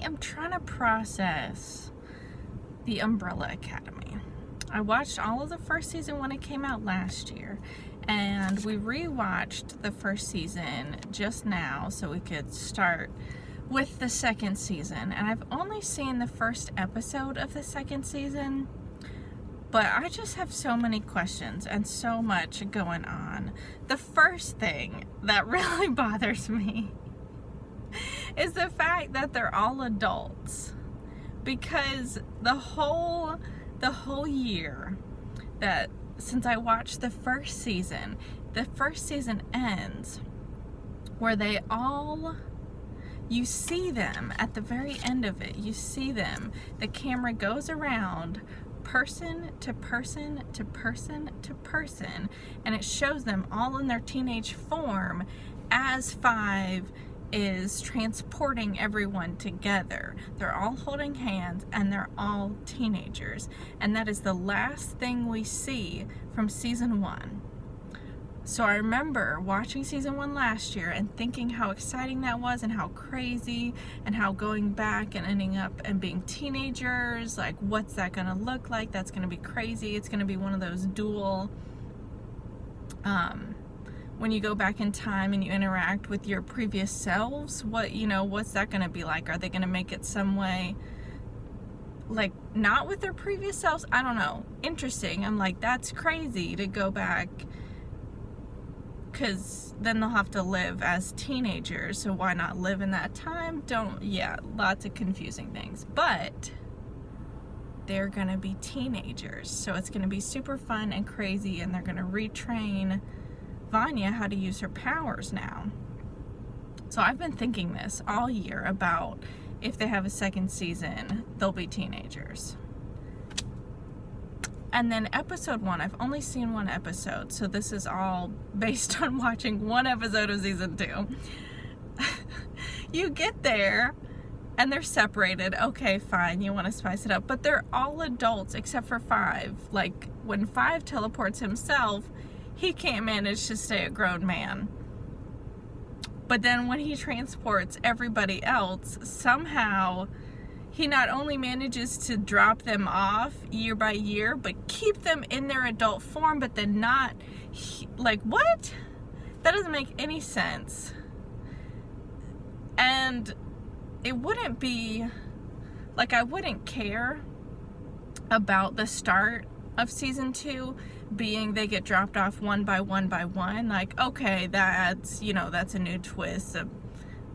am trying to process The Umbrella Academy. I watched all of the first season when it came out last year, and we rewatched the first season just now so we could start with the second season. And I've only seen the first episode of the second season, but I just have so many questions and so much going on. The first thing that really bothers me is the fact that they're all adults, because the whole year that since I watched the first season ends where you see them at the very end of it. You see them. The camera goes around person to person to person to person, and it shows them all in their teenage form as Five is transporting everyone together. They're all holding hands and they're all teenagers, and that is the last thing we see from season 1. So I remember watching season 1 last year and thinking how exciting that was and how crazy, and how going back and ending up and being teenagers, like what's that gonna look like? That's gonna be crazy. It's gonna be one of those dual when you go back in time and you interact with your previous selves, what's that going to be like? Are they going to make it some way like not with their previous selves? I don't know. Interesting. I'm like, that's crazy to go back, because then they'll have to live as teenagers, so why not live in that time? Lots of confusing things, but they're going to be teenagers, so it's going to be super fun and crazy, and they're going to retrain Vanya how to use her powers now. So I've been thinking this all year about if they have a second season, they'll be teenagers. And then episode 1, I've only seen 1 episode, so this is all based on watching 1 episode of season 2. You get there and they're separated. Okay, fine, you want to spice it up, but they're all adults except for Five. Like when Five teleports himself, he can't manage to stay a grown man. But then when he transports everybody else, somehow he not only manages to drop them off year by year, but keep them in their adult form, but then not, like, what? That doesn't make any sense. And it wouldn't be, like, I wouldn't care about the start of season 2 being they get dropped off one by one by one. Like, okay, that's a new twist, a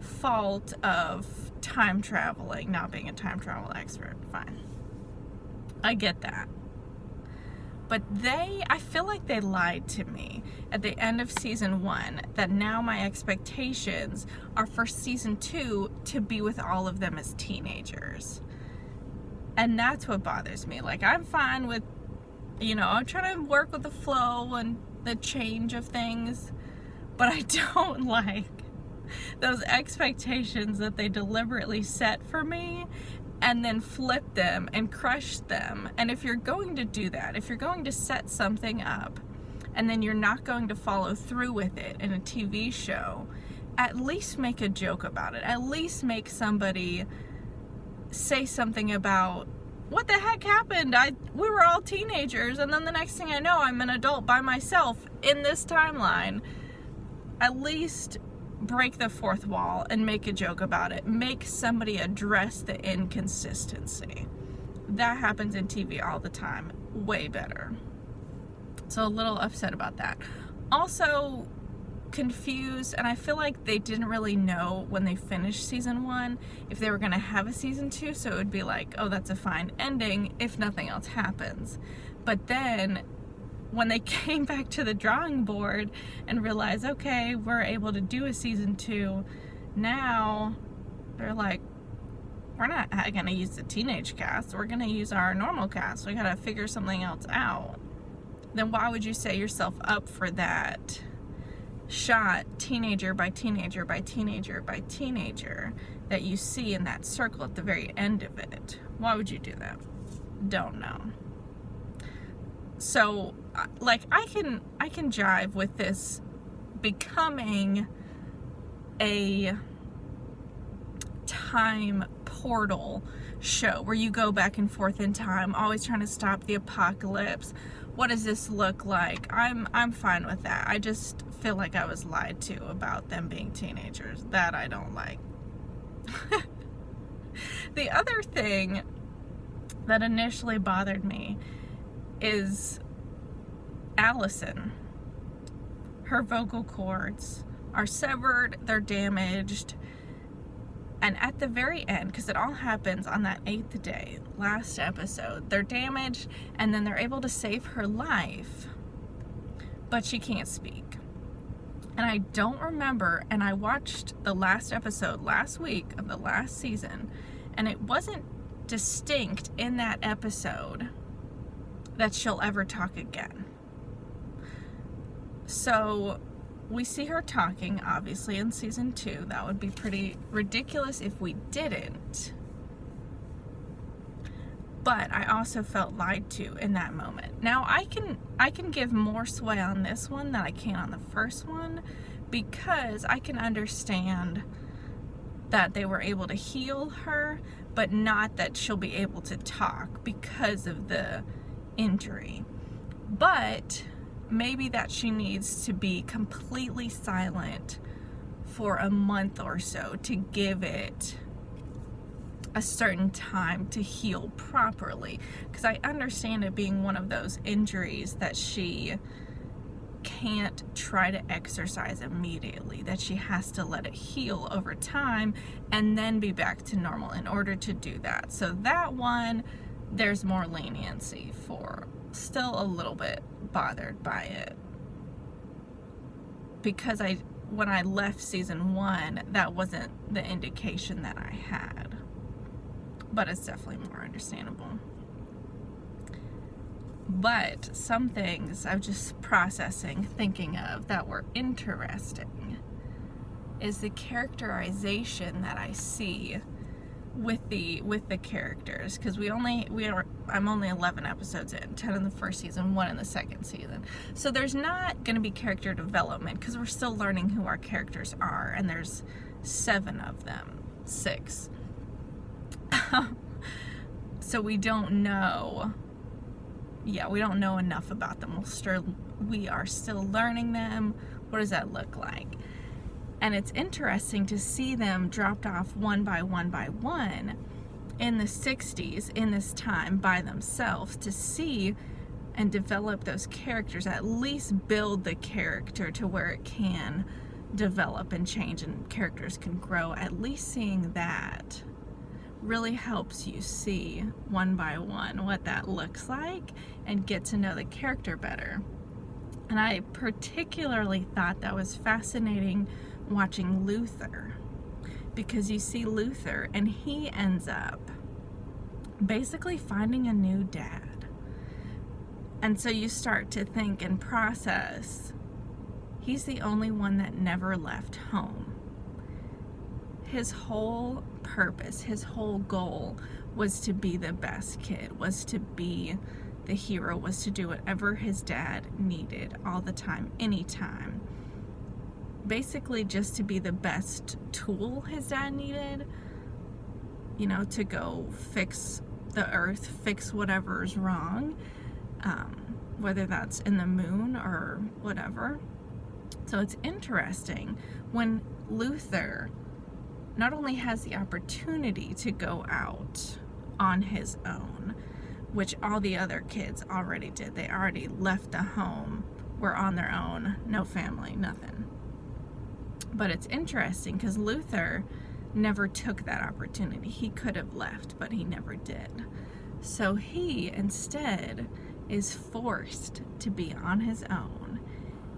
fault of time traveling, not being a time travel expert. Fine, I get that. But I feel like they lied to me at the end of season 1, that now my expectations are for season 2 to be with all of them as teenagers. And that's what bothers me. Like, I'm fine with, I'm trying to work with the flow and the change of things, but I don't like those expectations that they deliberately set for me and then flip them and crush them. And if you're going to do that, if you're going to set something up and then you're not going to follow through with it in a TV show, at least make a joke about it. At least make somebody say something about, what the heck happened? We were all teenagers, and then the next thing I know, I'm an adult by myself in this timeline. At least break the fourth wall and make a joke about it. Make somebody address the inconsistency. That happens in TV all the time. Way better. So a little upset about that. Also confused, and I feel like they didn't really know when they finished season 1 if they were going to have a season 2, so it would be like, oh, that's a fine ending if nothing else happens. But then when they came back to the drawing board and realized, okay, we're able to do a season 2, now they're like, we're not going to use the teenage cast, we're going to use our normal cast, we got to figure something else out. Then why would you set yourself up for that shot teenager by teenager by teenager by teenager that you see in that circle at the very end of it? Why would you do that? Don't know. So, like, I can jive with this becoming a time portal show where you go back and forth in time, always trying to stop the apocalypse. What does this look like? I'm fine with that. I just feel like I was lied to about them being teenagers. That I don't like. The other thing that initially bothered me is Allison. Her vocal cords are severed, they're damaged, and at the very end, because it all happens on that 8th day, last episode, they're damaged, and then they're able to save her life, but she can't speak. And I don't remember, and I watched the last episode last week of the last season, and it wasn't distinct in that episode that she'll ever talk again. So we see her talking, obviously, in season 2. That would be pretty ridiculous if we didn't. But I also felt lied to in that moment. Now, I can give more sway on this one than I can on the first one, because I can understand that they were able to heal her, but not that she'll be able to talk because of the injury. But maybe that she needs to be completely silent for a month or so to give it a certain time to heal properly, because I understand it being one of those injuries that she can't try to exercise immediately, that she has to let it heal over time and then be back to normal in order to do that. So that one, there's more leniency for. Still a little bit bothered by it, because when I left season 1, that wasn't the indication that I had, but it's definitely more understandable. But some things I'm just processing, thinking of, that were interesting is the characterization that I see with the characters, because I'm only 11 episodes in, 10 in the first season, 1 in the second season. So there's not going to be character development, because we're still learning who our characters are, and there's 7 of them, 6. So we don't know. Yeah, we don't know enough about them. We are still learning them. What does that look like? And it's interesting to see them dropped off one by one in the 60s, in this time, by themselves, to see and develop those characters, at least build the character to where it can develop and change and characters can grow. At least seeing that really helps you see one by one what that looks like and get to know the character better. And I particularly thought that was fascinating watching Luther, because you see Luther and he ends up basically finding a new dad. And so you start to think and process, he's the only one that never left home. His whole purpose, his whole goal was to be the best kid, was to be the hero, was to do whatever his dad needed all the time, anytime. Basically just to be the best tool his dad needed, to go fix the earth, fix whatever's wrong, whether that's in the moon or whatever. So it's interesting when Luther not only has the opportunity to go out on his own, which all the other kids already did. They already left the home, were on their own, no family, nothing. But it's interesting because Luther never took that opportunity. He could have left, but he never did. So he instead is forced to be on his own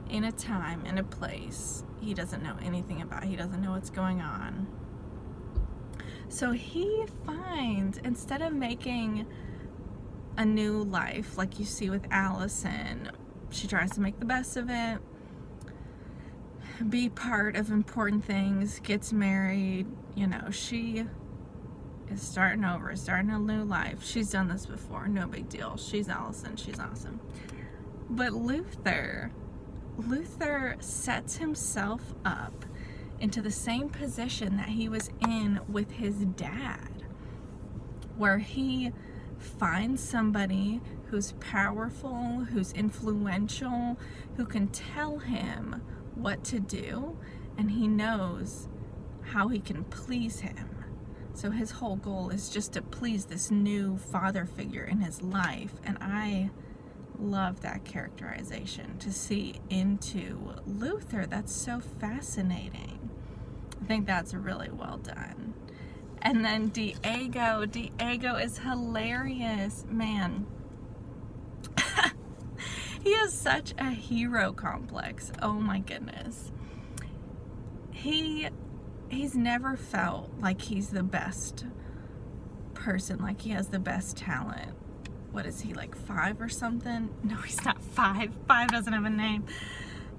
in a time, in a place he doesn't know anything about. He doesn't know what's going on. So he finds, instead of making a new life like you see with Allison, she tries to make the best of it, be part of important things, gets married, she is starting over, starting a new life. She's done this before, no big deal. She's Allison, she's awesome. But Luther sets himself up into the same position that he was in with his dad, where he finds somebody who's powerful, who's influential, who can tell him what to do, and he knows how he can please him. So his whole goal is just to please this new father figure in his life, and I love that characterization to see into Luther. That's so fascinating. I think that's really well done. And then Diego is hilarious, man. He has such a hero complex. Oh my goodness. He's never felt like he's the best person, like he has the best talent. What is he, like 5 or something? No, he's not 5. 5 doesn't have a name.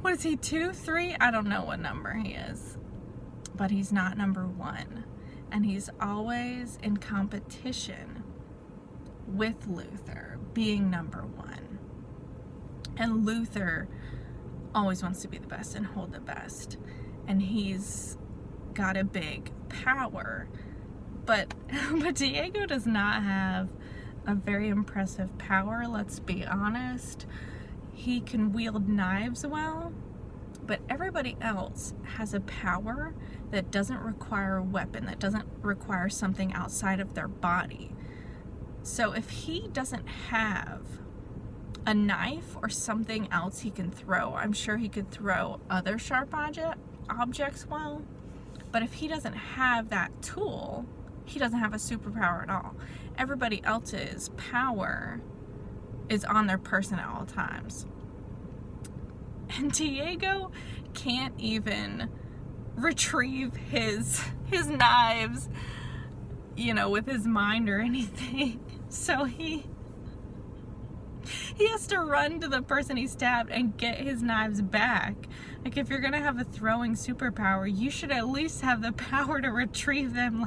What is he, 2, 3? I don't know what number he is. But he's not number 1. And he's always in competition with Luther being number 1. And Luther always wants to be the best and hold the best. And he's got a big power. But Diego does not have a very impressive power, let's be honest. He can wield knives well, but everybody else has a power that doesn't require a weapon, that doesn't require something outside of their body. So if he doesn't have a knife or something else he can throw, I'm sure he could throw other sharp objects well, but if he doesn't have that tool, he doesn't have a superpower at all. Everybody else's power is on their person at all times. And Diego can't even retrieve his knives, with his mind or anything. So he has to run to the person he stabbed and get his knives back. Like, if you're gonna have a throwing superpower, you should at least have the power to retrieve them,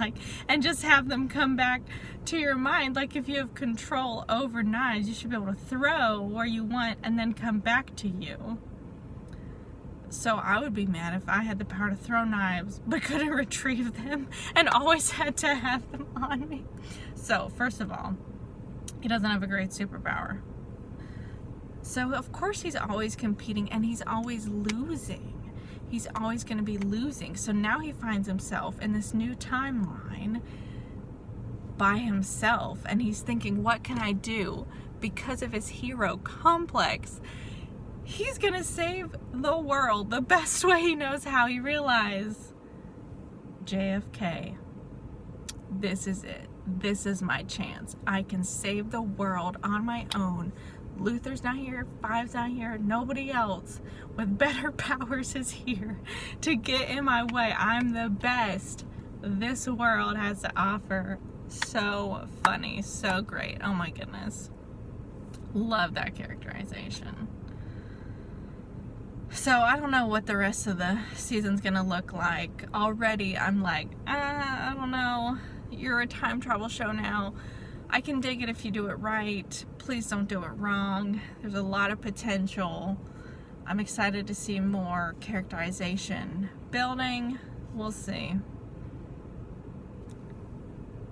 and just have them come back to your mind. Like, if you have control over knives, you should be able to throw where you want and then come back to you. So I would be mad if I had the power to throw knives but couldn't retrieve them and always had to have them on me. So, first of all, he doesn't have a great superpower. So, of course, he's always competing and he's always losing. He's always going to be losing. So now he finds himself in this new timeline by himself, and he's thinking, what can I do? Because of his hero complex, he's going to save the world the best way he knows how. He realized, JFK, this is it. This is my chance. I can save the world on my own. Luther's not here, 5's not here, nobody else with better powers is here to get in my way. I'm the best this world has to offer. So funny, so great. Oh my goodness. Love that characterization. So I don't know what the rest of the season's gonna look like. Already I'm like, I don't know. You're a time travel show now. I can dig it if you do it right. Please don't do it wrong. There's a lot of potential. I'm excited to see more characterization building. We'll see.